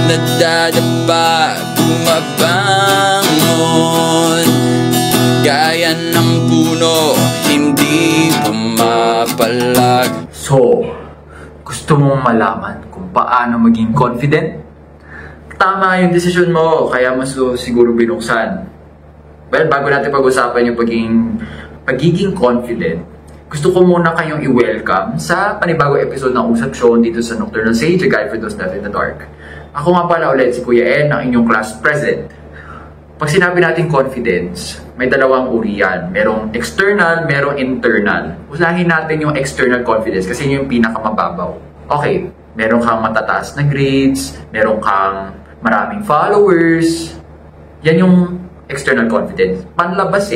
nadadapa, bumabangon. Gaya ng puno, hindi pumapalag. So, gusto mong malaman kung paano maging confident? Tama yung desisyon mo, kaya mas siguro binuksan. Well, bago natin pag-usapan yung pagiging confident, gusto ko muna kayong i-welcome sa panibagong episode ng Usap Show dito sa Nocturnal Sage, a guide for those left in the dark. Ako nga pala ulit si Kuya N, ang inyong class president. Pag sinabi natin confidence, may dalawang uri yan. Merong external, merong internal. Usahin natin yung external confidence kasi yun yung pinakamababaw. Okay, meron kang matataas na grades, meron kang maraming followers. Yan yung external confidence. Panlabas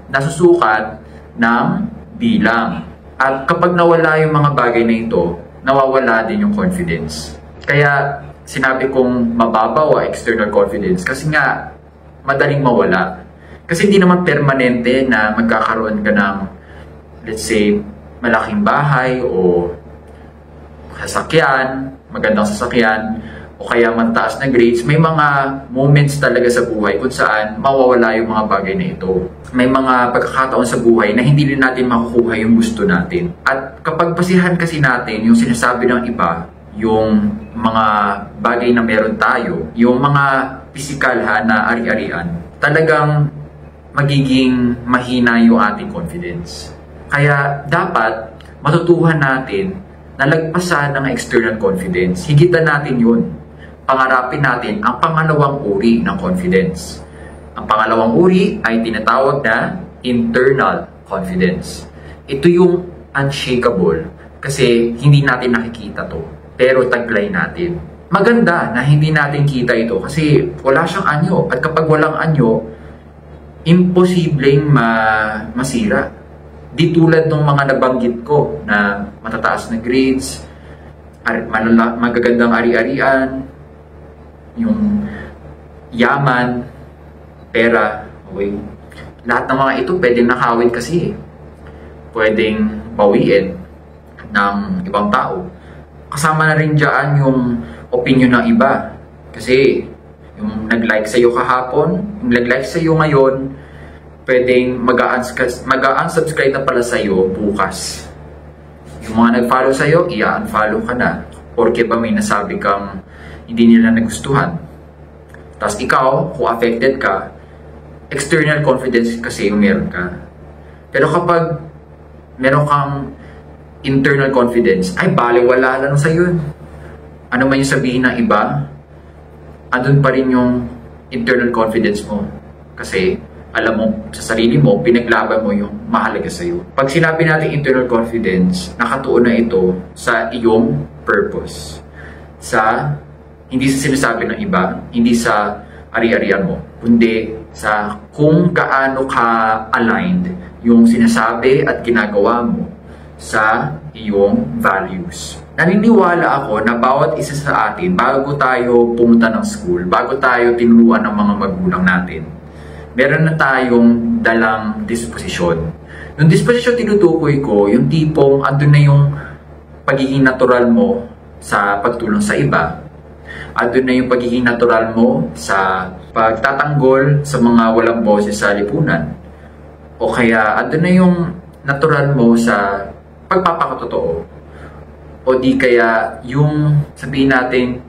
nasusukat ng bilang. At kapag nawala yung mga bagay na ito, nawawala din yung confidence. Kaya sinabi kong mababaw external confidence kasi nga madaling mawala. Kasi hindi naman permanente na magkakaroon ka ng, let's say, malaking bahay o sasakyan, magandang sasakyan, o kaya mataas na grades. May mga moments talaga sa buhay kung saan mawawala yung mga bagay na ito. May mga pagkakataon sa buhay na hindi rin natin makukuha yung gusto natin. At kapag pasihan kasi natin yung sinasabi ng iba, yung mga bagay na meron tayo, yung mga physical na ari-arian, talagang magiging mahina yung ating confidence. Kaya dapat matutuhan natin na lagpasan ng external confidence. Higitan natin yun. Pangarapin natin ang pangalawang uri ng confidence. Ang pangalawang uri ay tinatawag na internal confidence. Ito yung unshakable kasi hindi natin nakikita to. Pero taglay natin. Maganda na hindi natin kita ito kasi wala siyang anyo. At kapag walang anyo, imposibleng masira. Di tulad ng mga nabanggit ko na matataas na grades, magagandang ari-arian, yung yaman, pera, okay. Lahat ng mga ito pwedeng nakawin kasi pwedeng bawiin ng ibang tao. Kasama na rin dyan yung opinion ng iba. Kasi yung nag-like sa'yo kahapon, yung nag-like sa'yo ngayon, pwedeng mag-unsubscribe na pala sa'yo bukas. Yung mga nag-follow sa'yo, i-unfollow ka na. Porque ba may nasabi kang hindi nila nagustuhan. Tapos ikaw, kung affected ka, external confidence kasi yung meron ka. Pero kapag meron kang internal confidence, ay baliwala lang sa yun. Ano man yung sabihin ng iba, andun pa rin yung internal confidence mo. Kasi alam mo sa sarili mo, pinaglaban mo yung mahalaga sa iyo. Pag sinabi natin internal confidence, nakatuon na ito sa iyong purpose. Hindi sa sinasabi ng iba, hindi sa ari-arian mo, kundi sa kung gaano ka aligned yung sinasabi at ginagawa mo sa iyong values. Naniniwala ako na bawat isa sa atin, bago tayo pumunta ng school, bago tayo tinuruan ng mga magulang natin, meron na tayong dalang disposisyon. Yung disposisyon tinutukoy ko, yung tipong andun na yung pagiging natural mo sa pagtulong sa iba. Andun na yung pagiging natural mo sa pagtatanggol sa mga walang boses sa lipunan. O kaya andun na yung natural mo sa pagpapakatotoo. O di kaya yung sabihin natin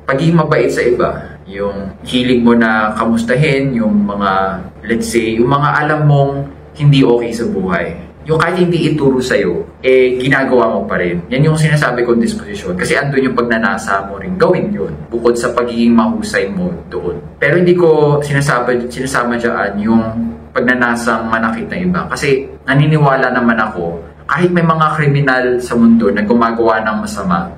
pagiging mabait sa iba. Yung hilig mo na kamustahin yung mga, let's say, yung mga alam mong hindi okay sa buhay. Yung kahit hindi ituro sa'yo, ginagawa mo pa rin. Yan yung sinasabi kong disposisyon. Kasi andun yung pagnanasa mo rin gawin yun. Bukod sa pagiging mahusay mo doon. Pero hindi ko sinasama dyan yung pagnanasang manakit na iba. Kasi naniniwala naman ako, kahit may mga kriminal sa mundo na gumagawa ng masama,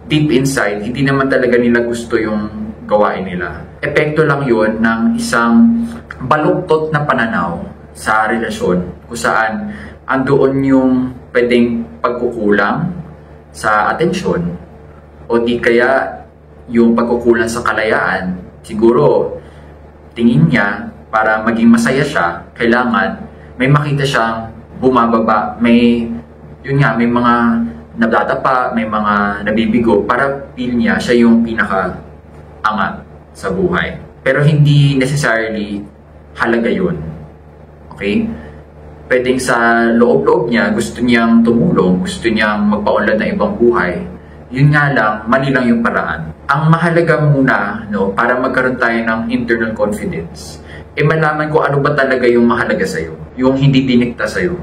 deep inside, hindi naman talaga nila gusto yung gawain nila. Epekto lang yun ng isang baluktot na pananaw sa relasyon kung saan andoon yung pwedeng pagkukulang sa atensyon o di kaya yung pagkukulang sa kalayaan. Siguro tingin niya para maging masaya siya, kailangan may makita siyang bumababa, may mga nadadapa, may mga nabibigo para feel niya siya yung pinaka angat sa buhay. Pero hindi necessarily halaga yun. Okay? Pwedeng sa loob-loob niya, gusto niyang tumulong, gusto niyang magpaunlad ng ibang buhay. Yun nga lang, mali lang yung paraan. Ang mahalaga muna, no, para magkaroon tayo ng internal confidence, malaman ko ano ba talaga yung mahalaga sa'yo, yung hindi dinikta sa'yo.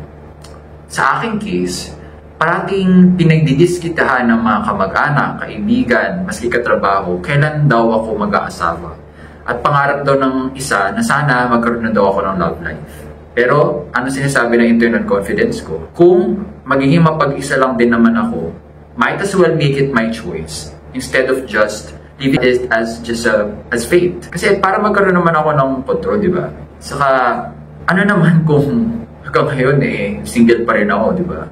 Sa aking case, parating pinagdidiskitahan ng mga kamag-anak, kaibigan, maski katrabaho, kailan daw ako mag-aasawa. At pangarap daw ng isa na sana magkaroon na daw ako ng love life. Pero ano sinasabi ng internal confidence ko? Kung magiging mapag-isa lang din naman ako, might as well make it my choice instead of just leave it as fate. Kasi para magkaroon naman ako ng control, di ba? Saka ano naman kung hanggang ngayon single pa rin ako, di ba?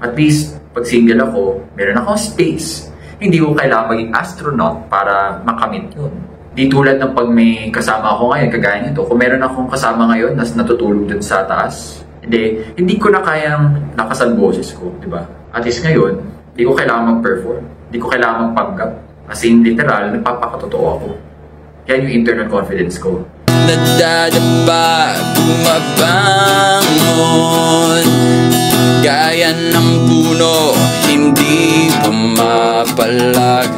At least pag single ako, meron akong space. Hindi ko kailangan maging astronaut para makamit yun. Di tulad ng pag may kasama ako ngayon, kagaya nito. Kung meron akong kasama ngayon, nas natutulog dun sa taas, hindi ko na kayang lakasan boses ko, di ba? At least ngayon, hindi ko kailangan mag-perform. Hindi ko kailangan magpanggap. As in, literal, nagpapakatotoo ako. Yan yung internal confidence ko. Nadadapa, bumabangon, gaya ng puno, hindi pumapalag.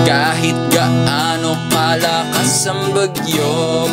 Kahit gaano kalakas ang bagyo,